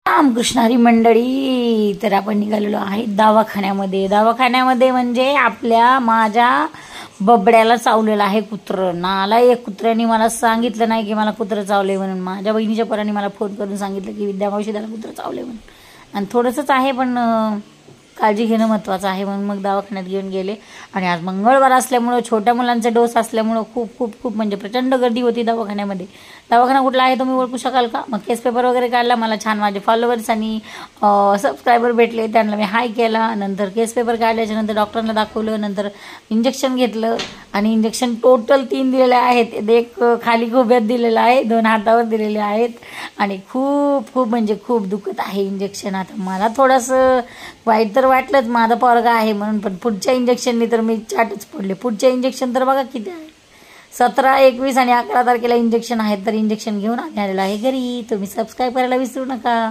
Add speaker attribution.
Speaker 1: रामकृष्णारी मंडळी, तर आपण निघालेलो आहे दवाखान्यामध्ये म्हणजे माझ्या बबड्याला चावलेलं आहे कुत्रं. नालायक कुत्र्याने मला सांगितलं नाही की मला कुत्रं चावले म्हणून. माझ्या बहिणीच्या पोरांनी मला फोन करून सांगितलं की विद्या मावशी त्याला कुत्रं चावले म्हणून. आणि थोडंसंच आहे पण काळजी घेणं महत्त्वाचं आहे म्हणून मग दवाखान्यात घेऊन गेले. आणि आज मंगळवार असल्यामुळं छोट्या मुलांचे डोस असल्यामुळं खूप म्हणजे प्रचंड गर्दी होती दवाखान्यामध्ये. दवाखाना कुठला आहे तुम्ही ओळखू शकाल का? मग केस पेपर वगैरे काढला. मला छान माझे फॉलोअर्स आणि सबस्क्रायबर भेटले, त्यांना मी हाय केला. नंतर केस पेपर काढल्याच्यानंतर डॉक्टरांना दाखवलं. नंतर इंजेक्शन घेतलं आणि इंजेक्शन टोटल 3 दिलेले आहेत. एक खाली खोब्यात दिलेलं आहे, 2 हातावर दिलेले आहेत. आणि खूप म्हणजे खूप दुखत आहे इंजेक्शन. आता मला थोडंसं वाईट तर वाटलंच, माझा पोरगा आहे म्हणून. पण पुढच्या इंजेक्शननी तर मी चाटच पडले. पुढच्या इंजेक्शन तर बघा किती आहे, 17, 21 आणि 11 तारखेला इंजेक्शन आहेत. तर इंजेक्शन घेऊन आलेलं आहे घरी. तुम्ही सबस्क्राईब करायला विसरू नका.